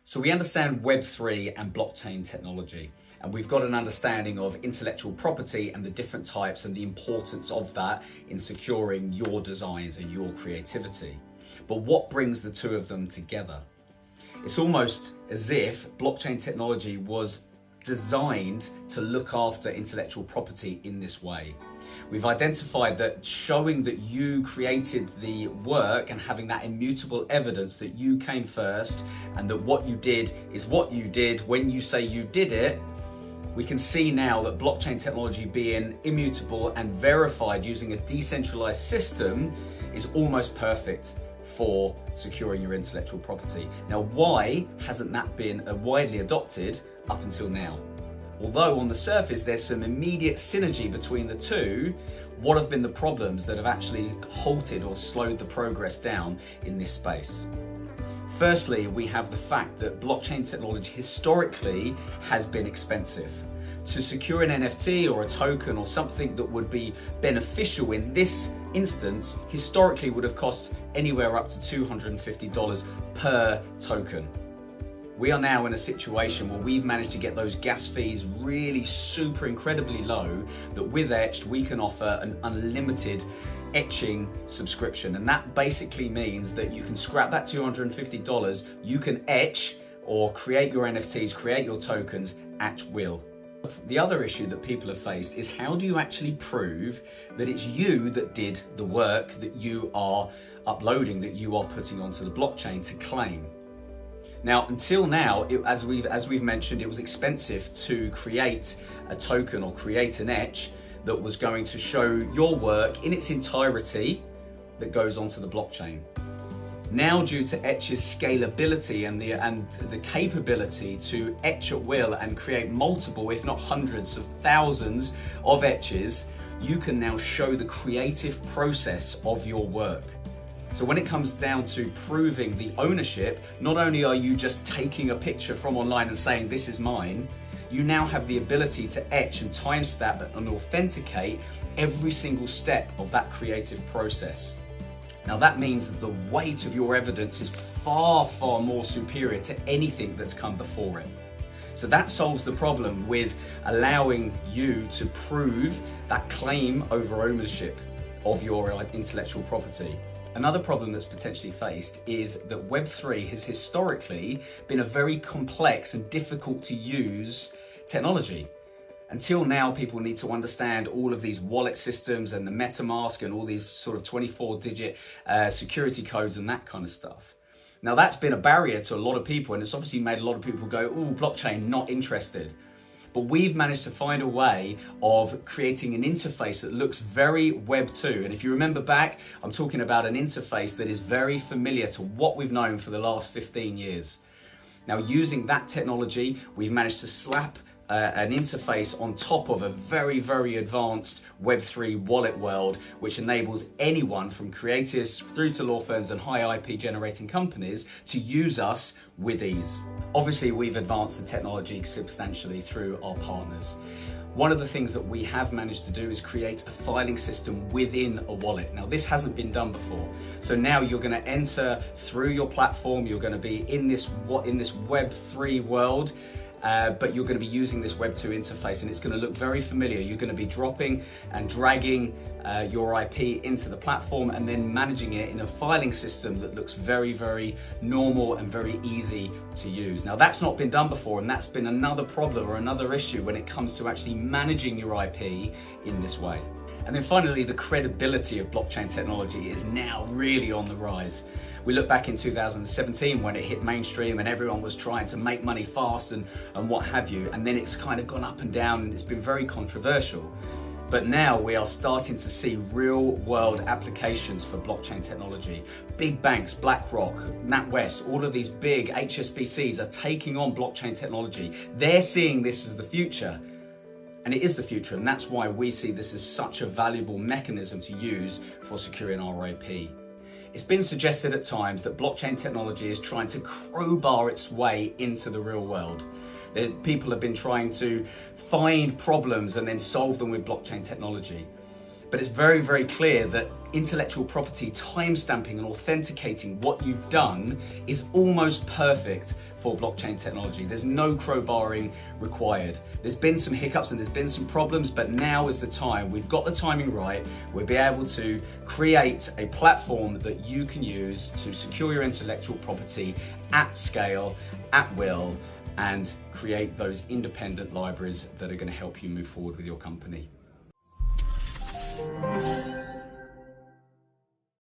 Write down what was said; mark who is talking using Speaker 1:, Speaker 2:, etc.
Speaker 1: So we understand Web3 and blockchain technology, and we've got an understanding of intellectual property and the different types and the importance of that in securing your designs and your creativity. But what brings the two of them together? It's almost as if blockchain technology was designed to look after intellectual property in this way. We've identified that showing that you created the work and having that immutable evidence that you came first and that what you did is what you did when you say you did it, we can see now that blockchain technology being immutable and verified using a decentralized system is almost perfect for securing your intellectual property. Now, why hasn't that been widely adopted up until now? Although on the surface there's some immediate synergy between the two, what have been the problems that have actually halted or slowed the progress down in this space? Firstly, we have the fact that blockchain technology historically has been expensive. To secure an NFT or a token or something that would be beneficial in this instance, historically would have cost anywhere up to $250 per token. We are now in a situation where we've managed to get those gas fees really super incredibly low that with Etched we can offer an unlimited etching subscription, and that basically means that you can scrap that $250, you can etch or create your NFTs, create your tokens at will. The other issue that people have faced is how do you actually prove that it's you that did the work that you are uploading, that you are putting onto the blockchain to claim? Now, until now, as we've mentioned, it was expensive to create a token or create an etch that was going to show your work in its entirety that goes onto the blockchain. Now, due to Etched's scalability and the capability to etch at will and create multiple, if not hundreds of thousands of etches, you can now show the creative process of your work. So when it comes down to proving the ownership, not only are you just taking a picture from online and saying this is mine, you now have the ability to etch and timestamp and authenticate every single step of that creative process. Now that means that the weight of your evidence is far, far more superior to anything that's come before it. So that solves the problem with allowing you to prove that claim over ownership of your intellectual property. Another problem that's potentially faced is that Web3 has historically been a very complex and difficult to use technology. Until now, people need to understand all of these wallet systems and the MetaMask and all these sort of 24-digit security codes and that kind of stuff. Now that's been a barrier to a lot of people, and it's obviously made a lot of people go, "Ooh, blockchain, not interested." But we've managed to find a way of creating an interface that looks very Web2. And if you remember back, I'm talking about an interface that is very familiar to what we've known for the last 15 years. Now, using that technology, we've managed to slap an interface on top of a very, very advanced Web3 wallet world, which enables anyone from creatives through to law firms and high IP generating companies to use us with ease. Obviously, we've advanced the technology substantially through our partners. One of the things that we have managed to do is create a filing system within a wallet. Now, this hasn't been done before. So now you're going to enter through your platform, you're going to be in this Web3 world, but you're going to be using this Web2 interface, and it's going to look very familiar. You're going to be dropping and dragging your IP into the platform and then managing it in a filing system that looks very, very normal and very easy to use. Now, that's not been done before, and that's been another problem or another issue when it comes to actually managing your IP in this way. And then finally, the credibility of blockchain technology is now really on the rise. We look back in 2017 when it hit mainstream and everyone was trying to make money fast and what have you, and then it's kind of gone up and down and it's been very controversial. But now we are starting to see real world applications for blockchain technology. Big banks, BlackRock, NatWest, all of these big HSBCs are taking on blockchain technology. They're seeing this as the future. And it is the future, and that's why we see this as such a valuable mechanism to use for securing our IP. It's been suggested at times that blockchain technology is trying to crowbar its way into the real world. That people have been trying to find problems and then solve them with blockchain technology. But it's very, very clear that intellectual property timestamping and authenticating what you've done is almost perfect for blockchain technology. There's no crowbarring required. There's been some hiccups and there's been some problems, but now is the time. We've got the timing right. We'll be able to create a platform that you can use to secure your intellectual property at scale, at will, and create those independent libraries that are going to help you move forward with your company.